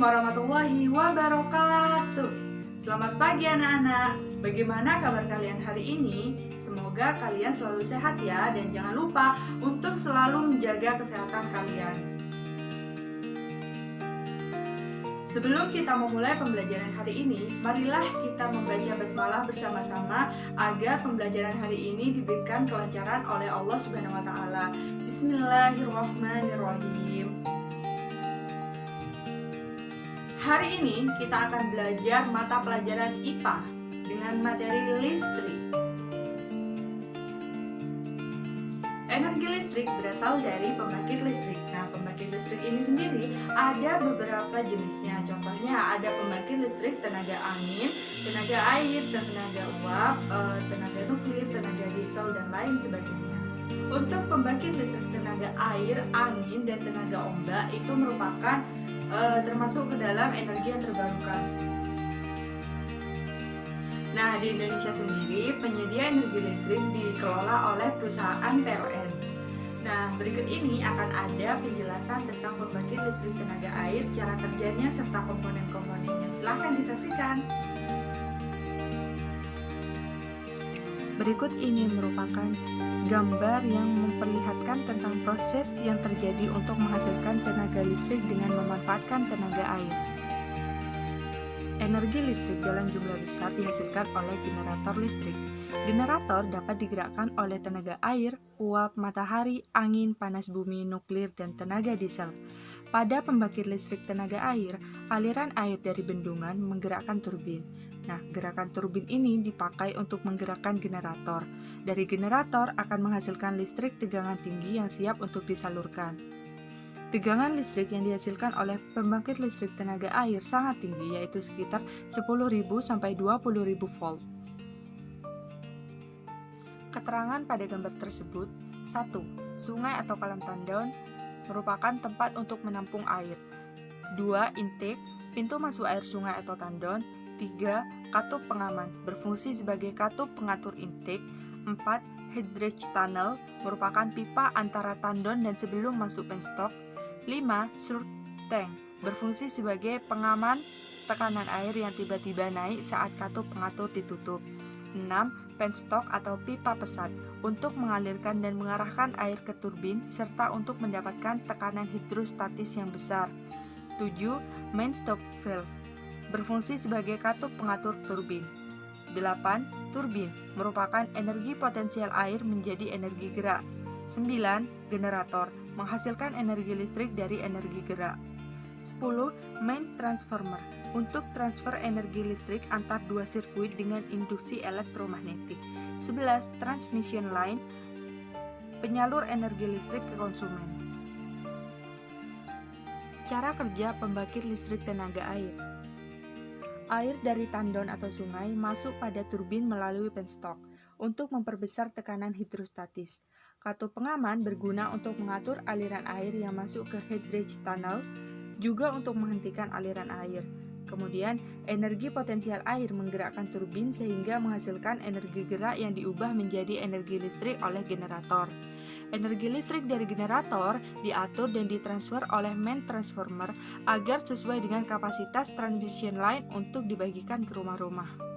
warahmatullahi wabarakatuh. Selamat pagi anak-anak. Bagaimana kabar kalian hari ini? Semoga kalian selalu sehat ya, dan jangan lupa untuk selalu menjaga kesehatan kalian. Sebelum kita memulai pembelajaran hari ini, marilah kita membaca basmalah bersama-sama agar pembelajaran hari ini diberikan kelancaran oleh Allah Subhanahu wa taala. Bismillahirrahmanirrahim. Hari ini kita akan belajar mata pelajaran IPA dengan materi listrik. Energi listrik berasal dari pembangkit listrik. Nah, pembangkit listrik ini sendiri ada beberapa jenisnya. Contohnya ada pembangkit listrik tenaga angin, tenaga air, tenaga uap, tenaga nuklir, tenaga diesel, dan lain sebagainya. Untuk pembangkit listrik tenaga air, angin, dan tenaga ombak itu merupakan termasuk ke dalam energi yang terbarukan. Nah, di Indonesia sendiri, penyedia energi listrik dikelola oleh perusahaan PLN. Nah, berikut ini akan ada penjelasan tentang pembangkit listrik tenaga air, cara kerjanya, serta komponen-komponennya. Silahkan disaksikan. Berikut ini merupakan gambar yang memperlihatkan tentang proses yang terjadi untuk menghasilkan tenaga listrik dengan memanfaatkan tenaga air. Energi listrik dalam jumlah besar dihasilkan oleh generator listrik. Generator dapat digerakkan oleh tenaga air, uap, matahari, angin, panas bumi, nuklir, dan tenaga diesel. Pada pembangkit listrik tenaga air, aliran air dari bendungan menggerakkan turbin. Nah, gerakan turbin ini dipakai untuk menggerakkan generator. Dari generator akan menghasilkan listrik tegangan tinggi yang siap untuk disalurkan. Tegangan listrik yang dihasilkan oleh pembangkit listrik tenaga air sangat tinggi, yaitu sekitar 10.000 sampai 20.000 volt. Keterangan pada gambar tersebut: 1. Sungai atau kolam tandon merupakan tempat untuk menampung air. 2. Intake, pintu masuk air sungai atau tandon. 3. Katup pengaman, berfungsi sebagai katup pengatur intake. 4. Hydraulic tunnel, merupakan pipa antara tandon dan sebelum masuk penstock. 5. Surge tank, berfungsi sebagai pengaman tekanan air yang tiba-tiba naik saat katup pengatur ditutup. 6. Penstock atau pipa pesat, untuk mengalirkan dan mengarahkan air ke turbin serta untuk mendapatkan tekanan hidrostatis yang besar. 7. Main stop valve, berfungsi sebagai katup pengatur turbin. 8. Turbin, merupakan energi potensial air menjadi energi gerak. 9. Generator, menghasilkan energi listrik dari energi gerak. 10. Main transformer, untuk transfer energi listrik antar dua sirkuit dengan induksi elektromagnetik. 11. Transmission line, penyalur energi listrik ke konsumen. Cara kerja pembangkit listrik tenaga air. Air dari tandon atau sungai masuk pada turbin melalui penstock untuk memperbesar tekanan hidrostatis. Katup pengaman berguna untuk mengatur aliran air yang masuk ke hydraulic tunnel, juga untuk menghentikan aliran air. Kemudian, energi potensial air menggerakkan turbin sehingga menghasilkan energi gerak yang diubah menjadi energi listrik oleh generator. Energi listrik dari generator diatur dan ditransfer oleh main transformer agar sesuai dengan kapasitas transmission line untuk dibagikan ke rumah-rumah.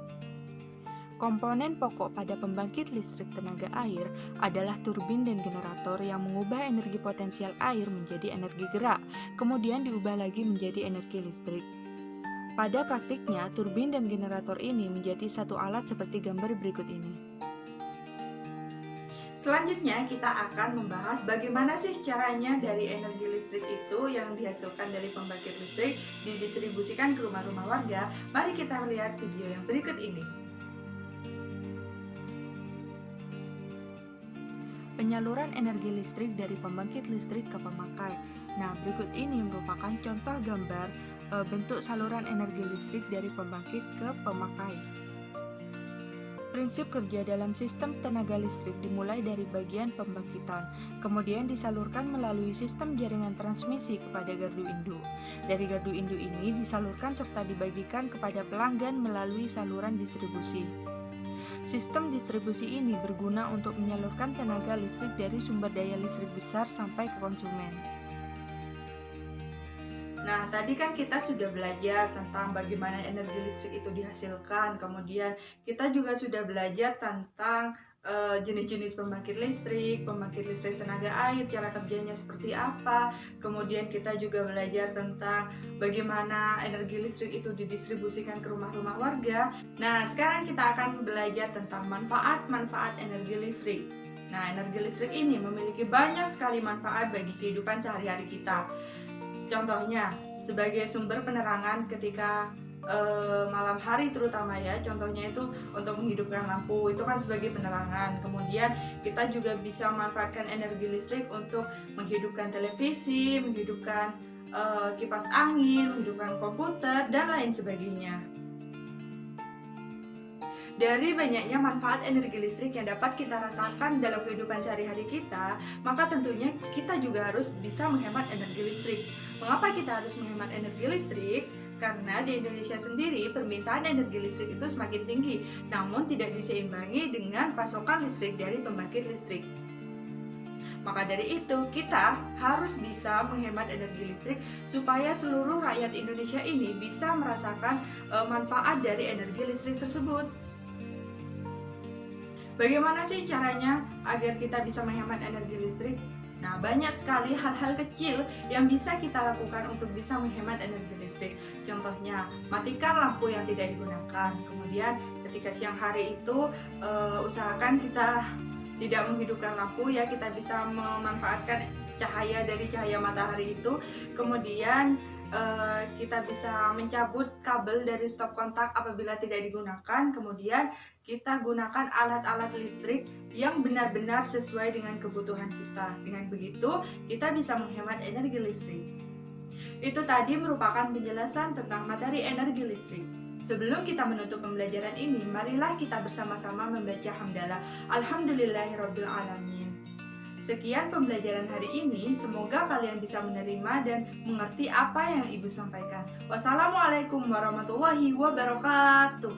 Komponen pokok pada pembangkit listrik tenaga air adalah turbin dan generator yang mengubah energi potensial air menjadi energi gerak, kemudian diubah lagi menjadi energi listrik. Pada praktiknya, turbin dan generator ini menjadi satu alat seperti gambar berikut ini. Selanjutnya kita akan membahas bagaimana sih caranya dari energi listrik itu yang dihasilkan dari pembangkit listrik didistribusikan ke rumah-rumah warga. Mari kita lihat video yang berikut ini. Penyaluran energi listrik dari pembangkit listrik ke pemakai. Nah, berikut ini merupakan contoh gambar bentuk saluran energi listrik dari pembangkit ke pemakai. Prinsip kerja dalam sistem tenaga listrik dimulai dari bagian pembangkitan, kemudian disalurkan melalui sistem jaringan transmisi kepada gardu induk. Dari gardu induk ini disalurkan serta dibagikan kepada pelanggan melalui saluran distribusi. Sistem distribusi ini berguna untuk menyalurkan tenaga listrik dari sumber daya listrik besar sampai ke konsumen. Nah, tadi kan kita sudah belajar tentang bagaimana energi listrik itu dihasilkan. Kemudian kita juga sudah belajar tentang jenis-jenis pembangkit listrik tenaga air, cara kerjanya seperti apa. Kemudian kita juga belajar tentang bagaimana energi listrik itu didistribusikan ke rumah-rumah warga. Nah, sekarang kita akan belajar tentang manfaat-manfaat energi listrik. Nah, energi listrik ini memiliki banyak sekali manfaat bagi kehidupan sehari-hari kita. Contohnya, sebagai sumber penerangan ketika malam hari terutama ya, contohnya itu untuk menghidupkan lampu, itu kan sebagai penerangan. Kemudian kita juga bisa memanfaatkan energi listrik untuk menghidupkan televisi, menghidupkan kipas angin, menghidupkan komputer, dan lain sebagainya. Dari banyaknya manfaat energi listrik yang dapat kita rasakan dalam kehidupan sehari-hari kita, maka tentunya kita juga harus bisa menghemat energi listrik. Mengapa kita harus menghemat energi listrik? Karena di Indonesia sendiri permintaan energi listrik itu semakin tinggi, namun tidak diseimbangi dengan pasokan listrik dari pembangkit listrik. Maka dari itu, kita harus bisa menghemat energi listrik supaya seluruh rakyat Indonesia ini bisa merasakan manfaat dari energi listrik tersebut. Bagaimana sih caranya agar kita bisa menghemat energi listrik? Nah, banyak sekali hal-hal kecil yang bisa kita lakukan untuk bisa menghemat energi listrik. Contohnya, matikan lampu yang tidak digunakan. Kemudian, ketika siang hari itu, usahakan kita tidak menghidupkan lampu ya, kita bisa memanfaatkan cahaya dari cahaya matahari itu. Kemudian, kita bisa mencabut kabel dari stop kontak apabila tidak digunakan. Kemudian kita gunakan alat-alat listrik yang benar-benar sesuai dengan kebutuhan kita. Dengan begitu kita bisa menghemat energi listrik. Itu tadi merupakan penjelasan tentang materi energi listrik. Sebelum kita menutup pembelajaran ini, marilah kita bersama-sama membaca hamdalah Alhamdulillahirabbil alamin. Sekian pembelajaran hari ini, semoga kalian bisa menerima dan mengerti apa yang Ibu sampaikan. Wassalamualaikum warahmatullahi wabarakatuh.